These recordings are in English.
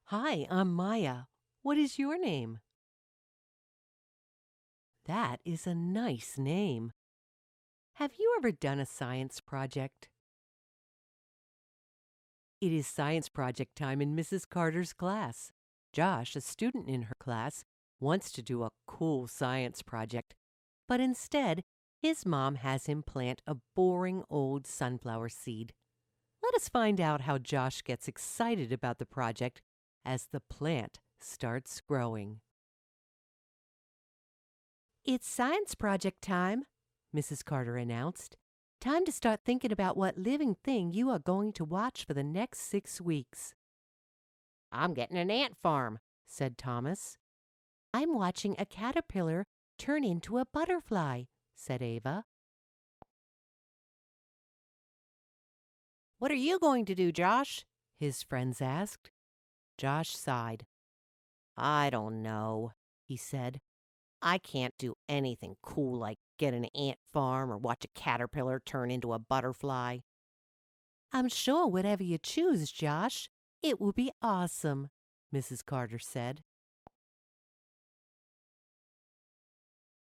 Hi, I'm Maya. What is your name? That is a nice name. Have you ever done a science project? It is science project time in Mrs. Carter's class. Josh, a student in her class, wants to do a cool science project, but instead, his mom has him plant a boring old sunflower seed. Let us find out how Josh gets excited about the project as the plant starts growing. It's science project time, Mrs. Carter announced. Time to start thinking about what living thing you are going to watch for the next 6 weeks. I'm getting an ant farm, said Thomas. I'm watching a caterpillar turn into a butterfly, said Ava. What are you going to do, Josh? His friends asked. Josh sighed. I don't know, he said. I can't do anything cool like get an ant farm or watch a caterpillar turn into a butterfly. I'm sure whatever you choose, Josh, it will be awesome, Mrs. Carter said.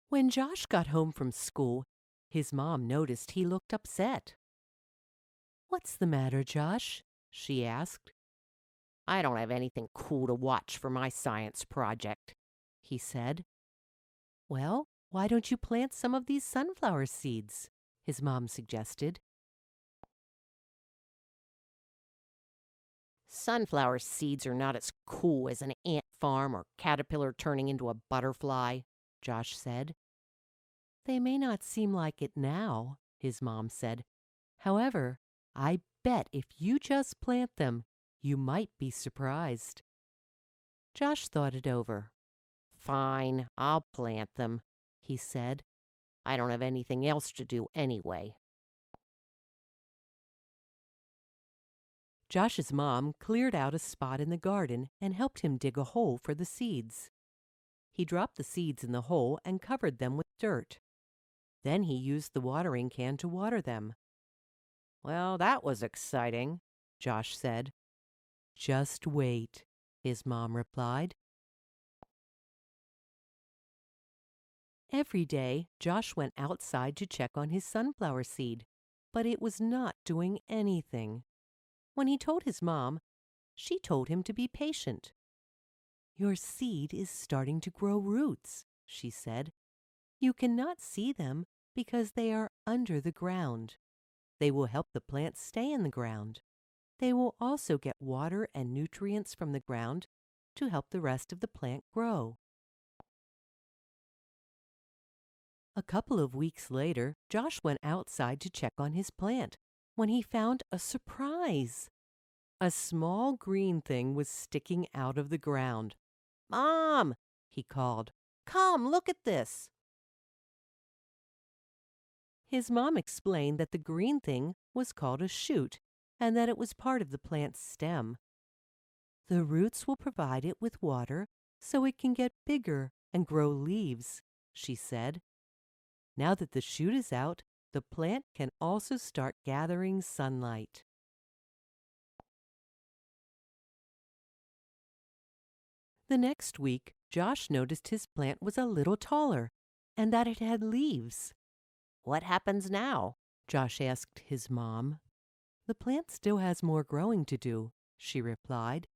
When Josh got home from school, his mom noticed he looked upset. What's the matter, Josh? She asked. I don't have anything cool to watch for my science project, he said. Well, why don't you plant some of these sunflower seeds? His mom suggested. Sunflower seeds are not as cool as an ant farm or caterpillar turning into a butterfly, Josh said. They may not seem like it now, his mom said. However, I bet if you just plant them, you might be surprised. Josh thought it over. Fine, I'll plant them, he said. I don't have anything else to do anyway. Josh's mom cleared out a spot in the garden and helped him dig a hole for the seeds. He dropped the seeds in the hole and covered them with dirt. Then he used the watering can to water them. Well, that was exciting, Josh said. Just wait, his mom replied. Every day, Josh went outside to check on his sunflower seed, but it was not doing anything. When he told his mom, she told him to be patient. Your seed is starting to grow roots, she said. You cannot see them because they are under the ground. They will help the plant stay in the ground. They will also get water and nutrients from the ground to help the rest of the plant grow. A couple of weeks later, Josh went outside to check on his plant when he found a surprise. A small green thing was sticking out of the ground. Mom, he called, come look at this. His mom explained that the green thing was called a shoot and that it was part of the plant's stem. The roots will provide it with water so it can get bigger and grow leaves, she said. Now that the shoot is out, the plant can also start gathering sunlight. The next week, Josh noticed his plant was a little taller and that it had leaves. What happens now? Josh asked his mom. The plant still has more growing to do, she replied.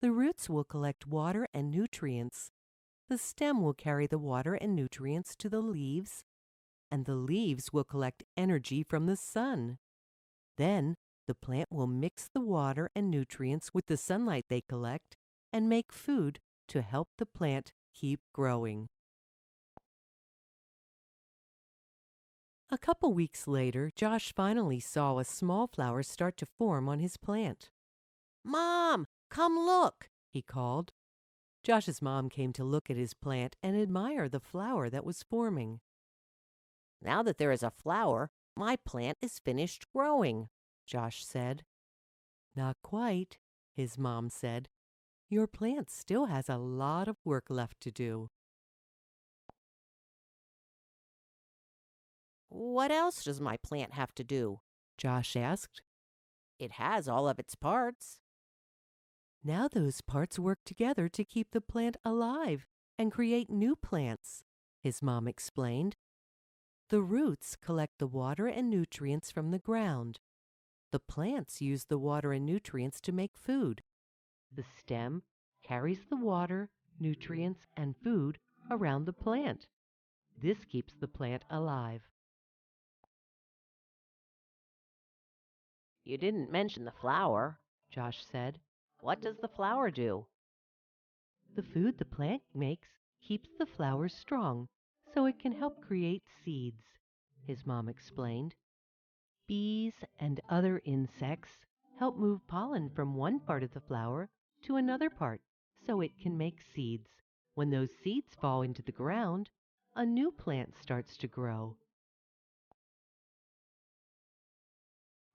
The roots will collect water and nutrients. The stem will carry the water and nutrients to the leaves, and the leaves will collect energy from the sun. Then the plant will mix the water and nutrients with the sunlight they collect and make food to help the plant keep growing. A couple weeks later, Josh finally saw a small flower start to form on his plant. Mom, come look, he called. Josh's mom came to look at his plant and admire the flower that was forming. Now that there is a flower, my plant is finished growing, Josh said. Not quite, his mom said. Your plant still has a lot of work left to do. What else does my plant have to do? Josh asked. It has all of its parts. Now those parts work together to keep the plant alive and create new plants, his mom explained. The roots collect the water and nutrients from the ground. The plants use the water and nutrients to make food. The stem carries the water, nutrients, and food around the plant. This keeps the plant alive. You didn't mention the flower, Josh said. What does the flower do? The food the plant makes keeps the flowers strong, so it can help create seeds, his mom explained. Bees and other insects help move pollen from one part of the flower to another part so it can make seeds. When those seeds fall into the ground, a new plant starts to grow.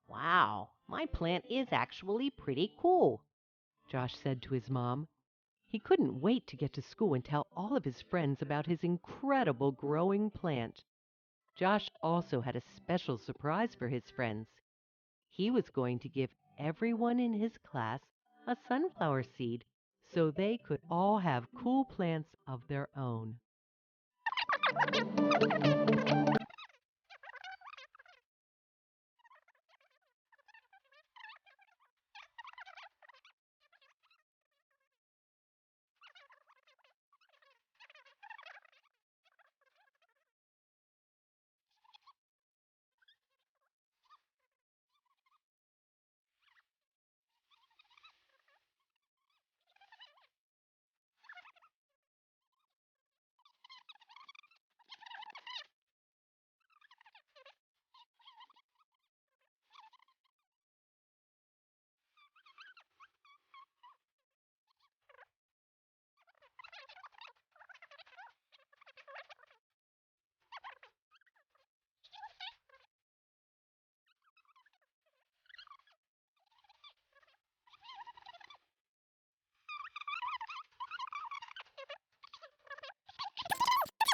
Wow, my plant is actually pretty cool. Josh said to his mom. He couldn't wait to get to school and tell all of his friends about his incredible growing plant. Josh also had a special surprise for his friends. He was going to give everyone in his class a sunflower seed so they could all have cool plants of their own.